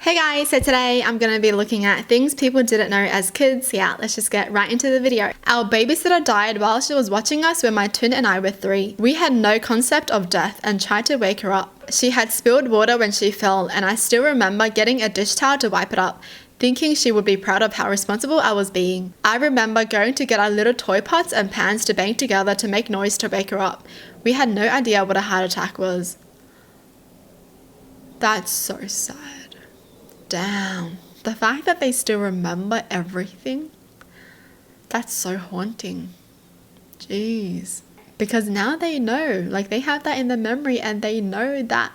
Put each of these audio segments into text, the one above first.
Hey guys, so today I'm going to be looking at things people didn't know as kids. Yeah, let's just get right into the video. Our babysitter died while she was watching us when my twin and I were 3. We had no concept of death and tried to wake her up. She had spilled water when she fell, and I still remember getting a dish towel to wipe it up, thinking she would be proud of how responsible I was being. I remember going to get our little toy pots and pans to bang together to make noise to wake her up. We had no idea what a heart attack was. That's so sad. Damn. The fact that they still remember everything, that's so haunting. Jeez. Because now they know, like they have that in the memory and they know that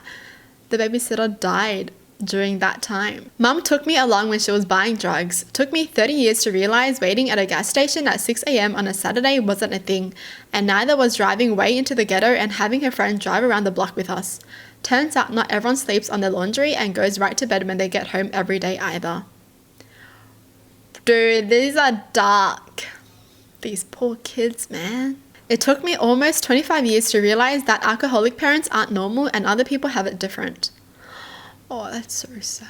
the babysitter died during that time. Mum took me along when she was buying drugs. Took me 30 years to realize waiting at a gas station at 6 a.m. on a Saturday wasn't a thing, and neither was driving way into the ghetto and having her friend drive around the block with us. Turns out not everyone sleeps on their laundry and goes right to bed when they get home every day either. Dude, these are dark. These poor kids, man. It took me almost 25 years to realize that alcoholic parents aren't normal and other people have it different. Oh, that's so sad.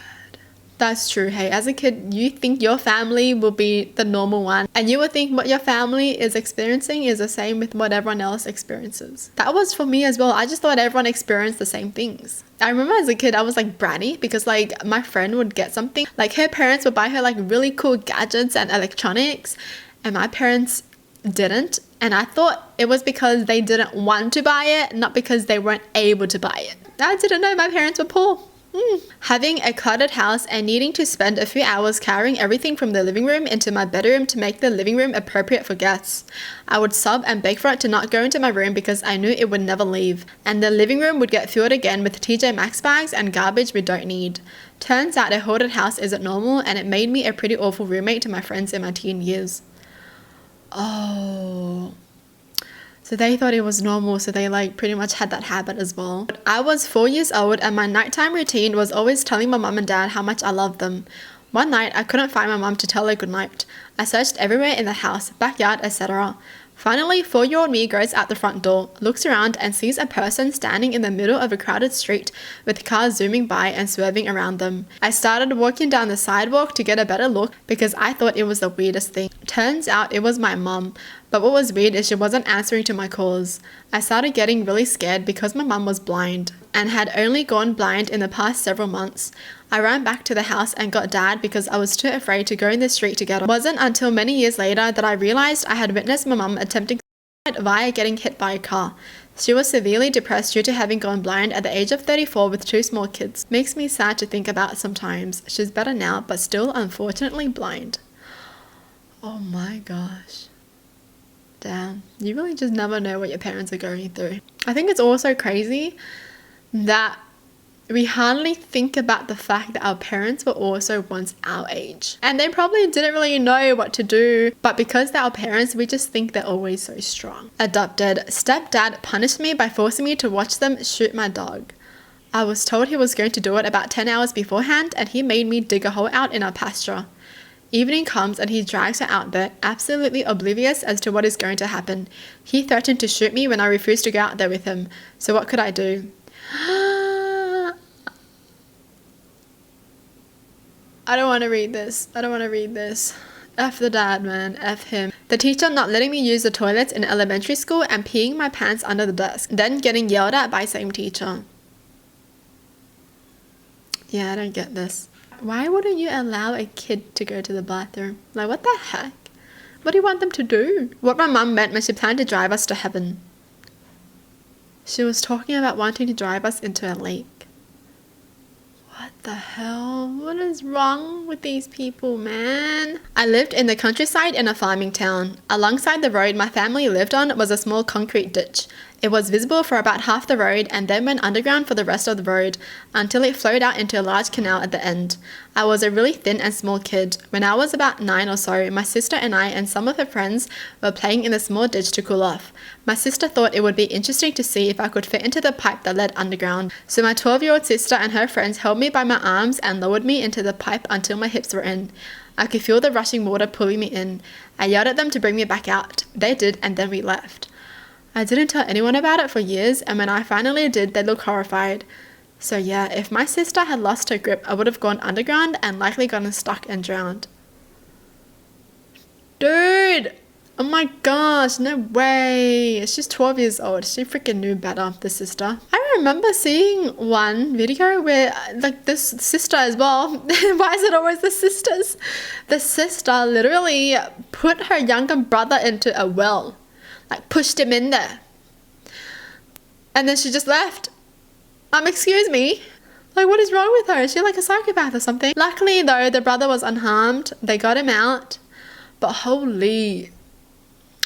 That's true, hey. As a kid, you think your family will be the normal one, and you will think what your family is experiencing is the same with what everyone else experiences. That was for me as well. I just thought everyone experienced the same things. I remember as a kid, I was like bratty because like my friend would get something. Like her parents would buy her like really cool gadgets and electronics, and my parents didn't. And I thought it was because they didn't want to buy it, not because they weren't able to buy it. I didn't know my parents were poor. Having a cluttered house and needing to spend a few hours carrying everything from the living room into my bedroom to make the living room appropriate for guests. I would sob and beg for it to not go into my room because I knew it would never leave, and the living room would get filled again with TJ Maxx bags and garbage we don't need. Turns out a hoarded house isn't normal, and it made me a pretty awful roommate to my friends in my teen years. Oh. So they thought it was normal, so they like pretty much had that habit as well. I was 4 years old and my nighttime routine was always telling my mum and dad how much I loved them. One night I couldn't find my mum to tell her goodnight. I searched everywhere in the house, backyard, etc. Finally, 4-year-old me goes out the front door, looks around and sees a person standing in the middle of a crowded street with cars zooming by and swerving around them. I started walking down the sidewalk to get a better look because I thought it was the weirdest thing. Turns out it was my mum, but what was weird is she wasn't answering to my calls. I started getting really scared because my mum was blind and had only gone blind in the past several months. I ran back to the house and got dad because I was too afraid to go in the street to get her. It wasn't until many years later that I realized I had witnessed my mum attempting suicide via getting hit by a car. She was severely depressed due to having gone blind at the age of 34 with 2 small kids. Makes me sad to think about sometimes. She's better now, but still unfortunately blind. Oh my gosh. Damn. You really just never know what your parents are going through. I think it's also crazy that we hardly think about the fact that our parents were also once our age. And they probably didn't really know what to do, but because they're our parents, we just think they're always so strong. Adopted. Stepdad punished me by forcing me to watch them shoot my dog. I was told he was going to do it about 10 hours beforehand, and he made me dig a hole out in our pasture. Evening comes and he drags her out there, absolutely oblivious as to what is going to happen. He threatened to shoot me when I refused to go out there with him. So what could I do? I don't want to read this. F the dad, man. F him. The teacher not letting me use the toilets in elementary school and peeing my pants under the desk. Then getting yelled at by same teacher. Yeah, I don't get this. Why wouldn't you allow a kid to go to the bathroom? Like, what the heck? What do you want them to do? What my mum meant when she planned to drive us to heaven. She was talking about wanting to drive us into a lake. What the hell? What is wrong with these people, man? I lived in the countryside in a farming town. Alongside the road my family lived on was a small concrete ditch. It was visible for about half the road and then went underground for the rest of the road until it flowed out into a large canal at the end. I was a really thin and small kid. When I was about 9 or so, my sister and I and some of her friends were playing in the small ditch to cool off. My sister thought it would be interesting to see if I could fit into the pipe that led underground. So my 12-year-old sister and her friends held me by my arms and lowered me into the pipe until my hips were in. I could feel the rushing water pulling me in. I yelled at them to bring me back out. They did, and then we left. I didn't tell anyone about it for years, and when I finally did, they looked horrified. So yeah, if my sister had lost her grip, I would have gone underground and likely gotten stuck and drowned. Dude! Oh my gosh, no way. She's 12 years old. She freaking knew better, the sister. I remember seeing one video where, like, this sister as well. Why is it always the sisters? The sister literally put her younger brother into a well. Like, pushed him in there. And then she just left. Excuse me? Like, what is wrong with her? Is she like a psychopath or something? Luckily, though, the brother was unharmed. They got him out. But holy...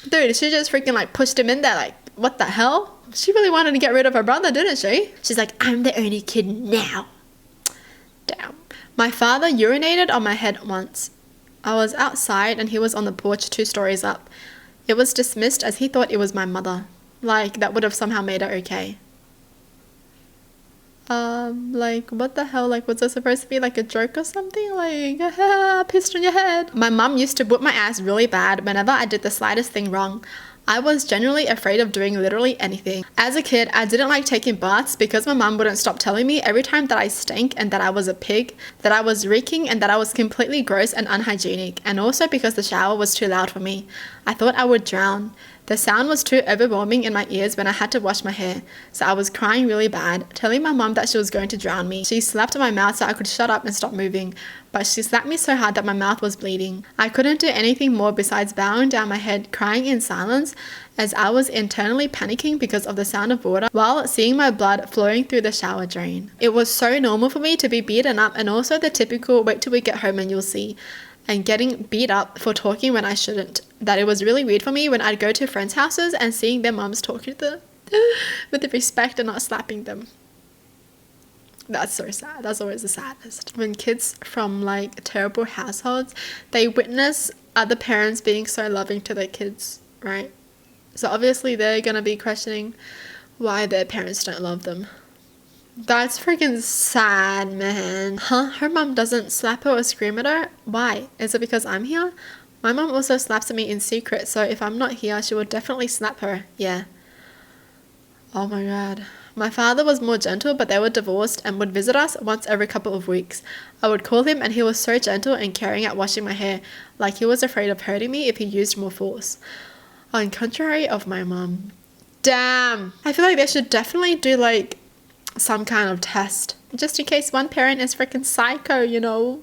Dude, she just freaking like pushed him in there. Like, what the hell? She really wanted to get rid of her brother, didn't she? She's like, I'm the only kid now. Damn. My father urinated on my head once. I was outside and he was on the porch 2 stories up. It was dismissed as he thought it was my mother. Like, that would have somehow made it okay. Like, what the hell? Like, was this supposed to be like a joke or something? Like, pissed on your head. My mum used to whip my ass really bad whenever I did the slightest thing wrong. I was genuinely afraid of doing literally anything. As a kid, I didn't like taking baths because my mum wouldn't stop telling me every time that I stank and that I was a pig, that I was reeking and that I was completely gross and unhygienic, and also because the shower was too loud for me. I thought I would drown. The sound was too overwhelming in my ears when I had to wash my hair, so I was crying really bad, telling my mum that she was going to drown me. She slapped my mouth so I could shut up and stop moving, but she slapped me so hard that my mouth was bleeding. I couldn't do anything more besides bowing down my head, crying in silence, as I was internally panicking because of the sound of water while seeing my blood flowing through the shower drain. It was so normal for me to be beaten up, and also the typical wait till we get home and you'll see, and getting beat up for talking when I shouldn't, that it was really weird for me when I'd go to friends' houses and seeing their mums talking to them with the respect and not slapping them. That's so sad. That's always the saddest. When kids from like terrible households, they witness other parents being so loving to their kids, right? So obviously they're gonna be questioning why their parents don't love them. That's freaking sad, man. Huh? Her mom doesn't slap her or scream at her? Why? Is it because I'm here? My mom also slaps at me in secret, so if I'm not here, she would definitely slap her. Yeah. Oh my god. My father was more gentle, but they were divorced and would visit us once every couple of weeks. I would call him and he was so gentle and caring at washing my hair, like he was afraid of hurting me if he used more force. On contrary of my mom. Damn. I feel like they should definitely do like some kind of test, just in case one parent is freaking psycho, you know?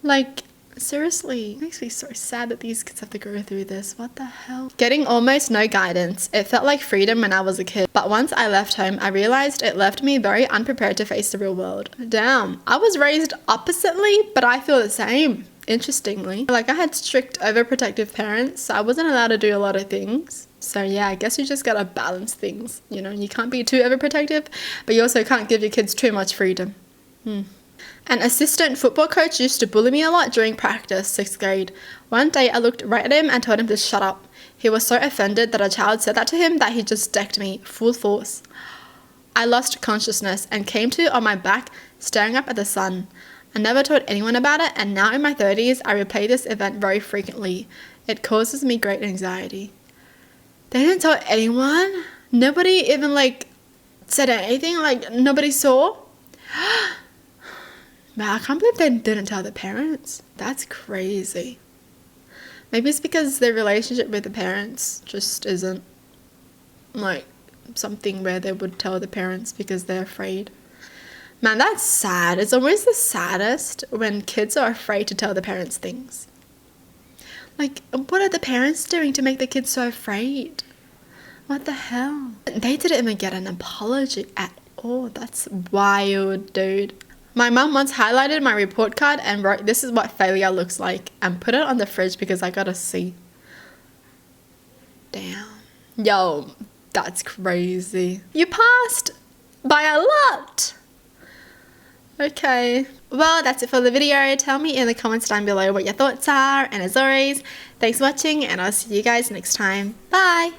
Like, seriously, it makes me so sad that these kids have to go through this. What the hell? Getting almost no guidance. It felt like freedom when I was a kid, but once I left home, I realized it left me very unprepared to face the real world. Damn, I was raised oppositely, but I feel the same. Interestingly, like, I had strict overprotective parents, so I wasn't allowed to do a lot of things. So yeah, I guess you just gotta balance things, you know? You can't be too overprotective, but you also can't give your kids too much freedom. An assistant football coach used to bully me a lot during practice, 6th grade. One day I looked right at him and told him to shut up. He was so offended that a child said that to him that he just decked me, full force. I lost consciousness and came to on my back, staring up at the sun. I never told anyone about it, and now in my 30s, I replay this event very frequently. It causes me great anxiety. They didn't tell anyone? Nobody even like said anything? Like, nobody saw? Man, I can't believe they didn't tell the parents. That's crazy. Maybe it's because their relationship with the parents just isn't like something where they would tell the parents because they're afraid. Man, that's sad. It's always the saddest when kids are afraid to tell the parents things. Like, what are the parents doing to make the kids so afraid? What the hell? They didn't even get an apology at all. That's wild, dude. My mum once highlighted my report card and wrote, "This is what failure looks like," and put it on the fridge because I got a C. Damn. Yo, that's crazy. You passed by a lot. Okay, well, that's it for the video. Tell me in the comments down below what your thoughts are, and as always, thanks for watching, and I'll see you guys next time. Bye!